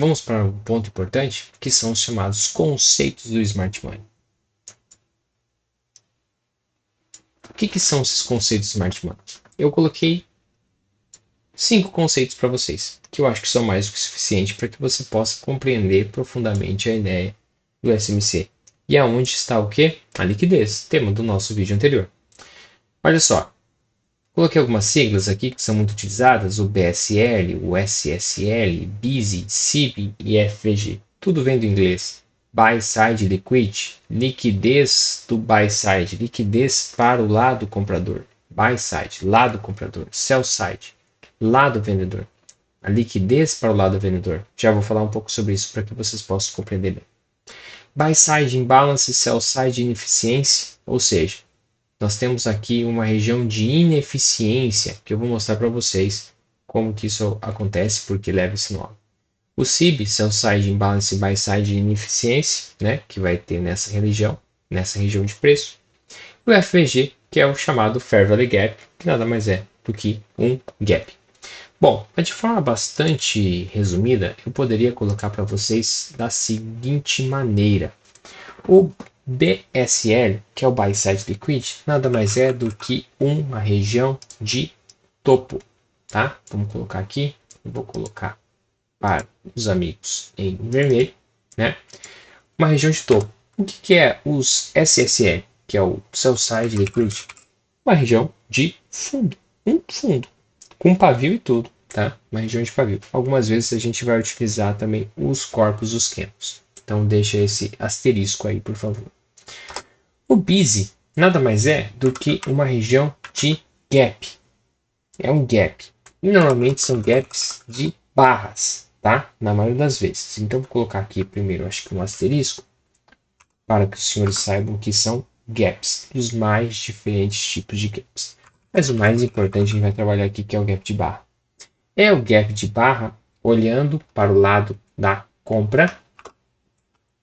vamos para um ponto importante, que são os chamados conceitos do Smart Money. O que são esses conceitos do Smart Money? Eu coloquei 5 conceitos para vocês, que eu acho que são mais do que suficiente para que você possa compreender profundamente a ideia do SMC. E aonde está o que? A liquidez, tema do nosso vídeo anterior. Olha só, coloquei algumas siglas aqui que são muito utilizadas, o BSL, o SSL, BISI, SIB e FVG. Tudo vem do inglês. Buy Side Liquidity, liquidez do buy side, liquidez para o lado comprador. Buy side, lado comprador. Sell side, lado vendedor. A liquidez para o lado vendedor. Já vou falar um pouco sobre isso para que vocês possam compreender bem. Buy side imbalance, sell side ineficiência, ou seja, nós temos aqui uma região de ineficiência que eu vou mostrar para vocês como que isso acontece, porque leva esse nome. O SIB, Sell Side Imbalance, Buy Side Ineficiência, né, que vai ter nessa região de preço. E o FVG, que é o chamado Fair Value Gap, que nada mais é do que um gap. Bom, de forma bastante resumida, eu poderia colocar para vocês da seguinte maneira. O BSL, que é o Buy Side Liquidity, nada mais é do que uma região de topo, tá? Vamos colocar aqui, eu vou colocar para os amigos em vermelho, né? Uma região de topo. O que é os SSL, que é o Sell Side Liquidity? Uma região de fundo, um fundo, com pavio e tudo, tá? Uma região de pavio. Algumas vezes a gente vai utilizar também os corpos dos candles. Então deixa esse asterisco aí, por favor. O BISI nada mais é do que uma região de gap. É um gap. E normalmente são gaps de barras, tá? Na maioria das vezes. Então vou colocar aqui primeiro, acho que um asterisco, para que os senhores saibam que são gaps, os mais diferentes tipos de gaps. Mas o mais importante a gente vai trabalhar aqui, que é o gap de barra. É o gap de barra olhando para o lado da compra,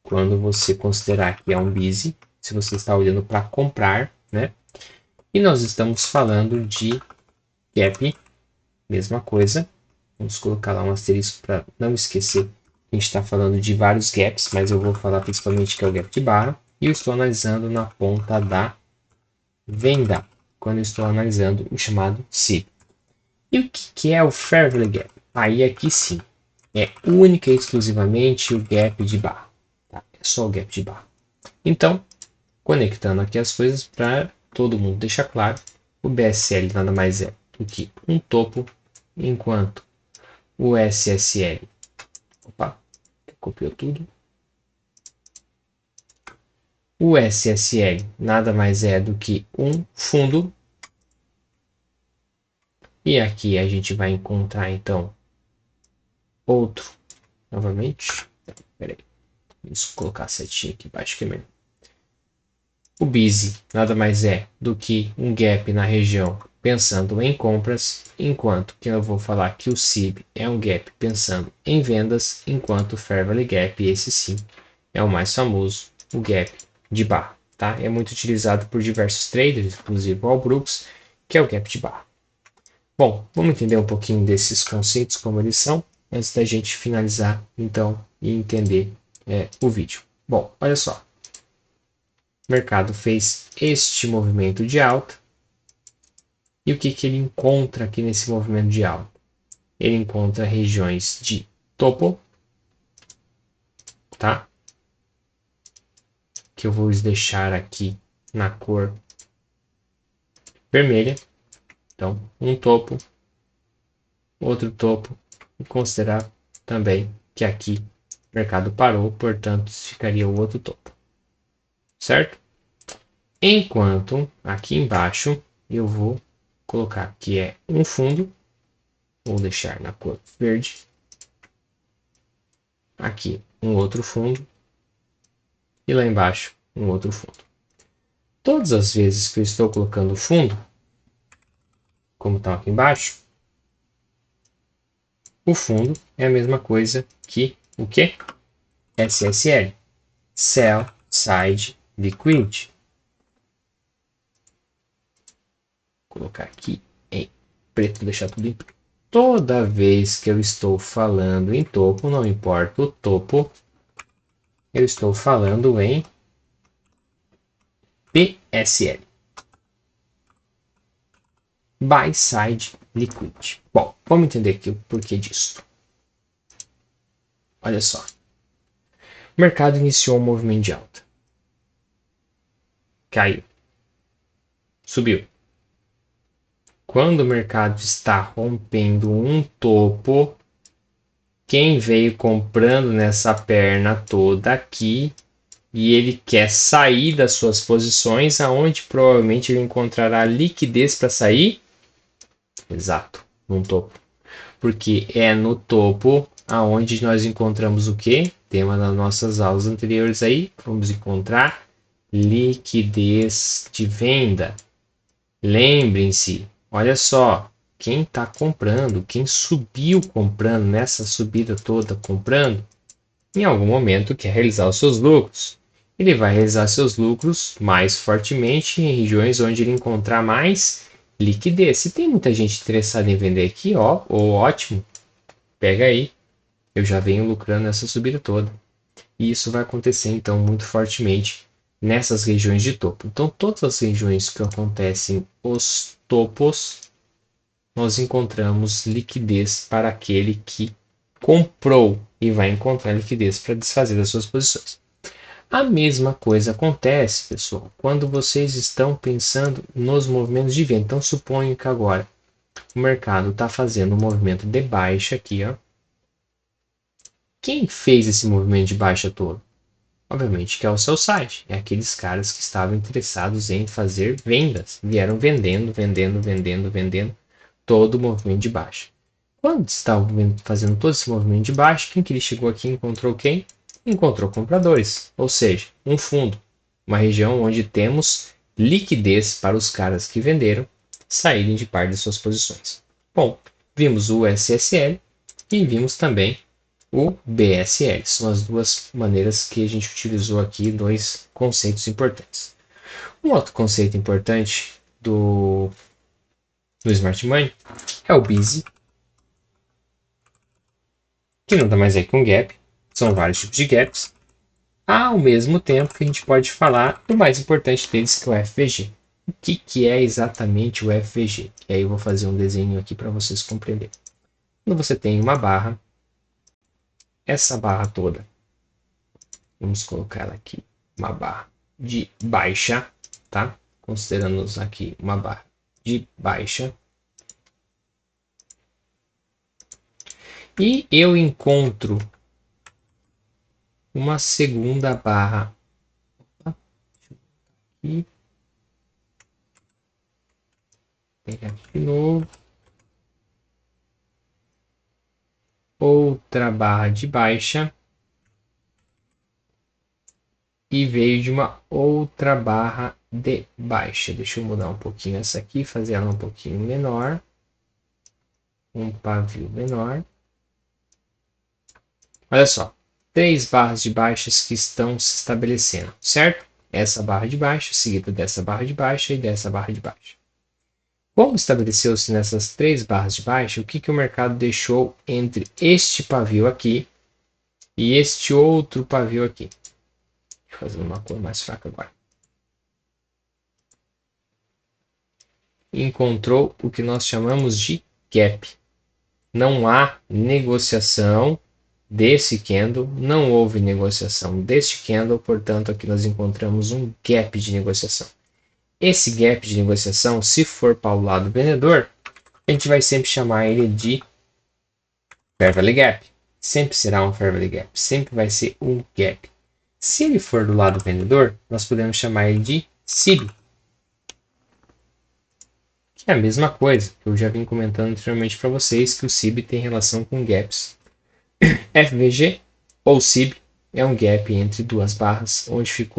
quando você considerar que é um BISI, se você está olhando para comprar, né? E nós estamos falando de gap, mesma coisa. Vamos colocar lá um asterisco para não esquecer que a gente está falando de vários gaps, mas eu vou falar principalmente que é o gap de barra. E eu estou analisando na ponta da venda, quando eu estou analisando o chamado SIB. E o que é o Fair Value Gap? Aí aqui sim, é única e exclusivamente o gap de barra. Tá? É só o gap de barra. Então, conectando aqui as coisas para todo mundo deixar claro, o BSL nada mais é do que um topo, enquanto o SSL, opa, copiou tudo. O SSL nada mais é do que um fundo. E aqui a gente vai encontrar então outro, novamente. Peraí, vamos colocar a setinha aqui embaixo que é melhor. O BISI nada mais é do que um gap na região pensando em compras, enquanto que eu vou falar que o SIB é um gap pensando em vendas, enquanto o Fair Value Gap, esse sim, é o mais famoso, o gap de barra. Tá? É muito utilizado por diversos traders, inclusive o All Brooks, que é o gap de barra. Bom, vamos entender um pouquinho desses conceitos, como eles são, antes da gente finalizar, então, e entender o vídeo. Bom, olha só. O mercado fez este movimento de alta. E o que ele encontra aqui nesse movimento de alta? Ele encontra regiões de topo, tá? Que eu vou deixar aqui na cor vermelha. Então, um topo, outro topo, e considerar também que aqui o mercado parou, portanto, ficaria o outro topo, certo? Enquanto aqui embaixo eu vou colocar que é um fundo, vou deixar na cor verde, aqui um outro fundo e lá embaixo um outro fundo. Todas as vezes que eu estou colocando fundo, como está aqui embaixo, o fundo é a mesma coisa que o que? SSL, Sell Side Liquidity. Vou colocar aqui em preto, deixar tudo em preto. toda vez que eu estou falando em topo, não importa o topo, eu estou falando em BSL. Buy Side Liquidity. Bom, vamos entender aqui o porquê disso. Olha só. O mercado iniciou um movimento de alta. Caiu. Subiu. Quando o mercado está rompendo um topo, quem veio comprando nessa perna toda aqui e ele quer sair das suas posições, aonde provavelmente ele encontrará liquidez para sair? Exato, no topo. Porque é no topo aonde nós encontramos o que? Tema das nossas aulas anteriores aí, vamos encontrar liquidez de venda. Lembrem-se, olha só, quem está comprando, quem subiu comprando, nessa subida toda comprando, em algum momento quer realizar os seus lucros. Ele vai realizar seus lucros mais fortemente em regiões onde ele encontrar mais liquidez. Se tem muita gente interessada em vender aqui, ó, ótimo, pega aí. Eu já venho lucrando nessa subida toda. E isso vai acontecer então muito fortemente nessas regiões de topo. Então, todas as regiões que acontecem os topos, nós encontramos liquidez para aquele que comprou e vai encontrar liquidez para desfazer das suas posições. A mesma coisa acontece, pessoal, quando vocês estão pensando nos movimentos de venda. Então, suponho que agora o mercado está fazendo um movimento de baixa aqui, ó. Quem fez esse movimento de baixa todo? Obviamente que é o seu site. É aqueles caras que estavam interessados em fazer vendas. Vieram vendendo, vendendo, vendendo, vendendo todo o movimento de baixa. Quando estava fazendo todo esse movimento de baixa, quem que ele chegou aqui encontrou quem? Encontrou compradores, ou seja, um fundo, uma região onde temos liquidez para os caras que venderam saírem de parte de suas posições. Bom, vimos o SSL e vimos também o BSL. São as duas maneiras que a gente utilizou aqui, dois conceitos importantes. Um outro conceito importante do Smart Money é o Busy, que nada mais é que um gap. São vários tipos de gaps. Ao mesmo tempo que a gente pode falar do mais importante deles, que é o FVG. O que é exatamente o FVG? E aí eu vou fazer um desenho aqui para vocês compreenderem. Quando você tem uma barra, essa barra toda, vamos colocar ela aqui, uma barra de baixa, tá? Considerando aqui uma barra de baixa. E eu encontro uma segunda barra aqui. Pegar de novo. Outra barra de baixa. E veio de uma outra barra de baixa. Deixa eu mudar um pouquinho essa aqui, fazer ela um pouquinho menor. Um pavio menor. Olha só, 3 barras de baixas que estão se estabelecendo, certo? Essa barra de baixa, seguida dessa barra de baixa e dessa barra de baixa. Como estabeleceu-se nessas 3 barras de baixa, o que o mercado deixou entre este pavio aqui e este outro pavio aqui? Vou fazer uma cor mais fraca agora. Encontrou o que nós chamamos de gap. Não há negociação desse candle, não houve negociação deste candle, portanto aqui nós encontramos um gap de negociação. Esse gap de negociação, se for para o lado vendedor, a gente vai sempre chamar ele de Fair Value Gap. Sempre será um Fair Value Gap, sempre vai ser um gap. Se ele for do lado vendedor, nós podemos chamar ele de SIB, que é a mesma coisa, que eu já vim comentando anteriormente para vocês, que o SIB tem relação com gaps. FVG ou SIB é um gap entre duas barras, onde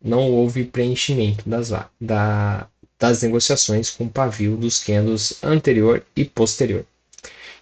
não houve preenchimento das negociações com o pavio dos candles anterior e posterior.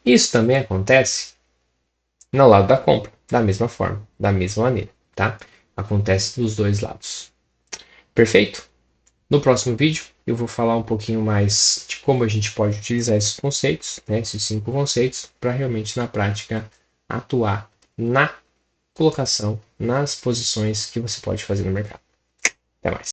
Isso também acontece no lado da compra, da mesma forma, da mesma maneira, tá? Acontece dos dois lados. Perfeito? No próximo vídeo, eu vou falar um pouquinho mais de como a gente pode utilizar esses conceitos, né, esses 5 conceitos, para realmente na prática atuar na colocação, nas posições que você pode fazer no mercado. Até mais.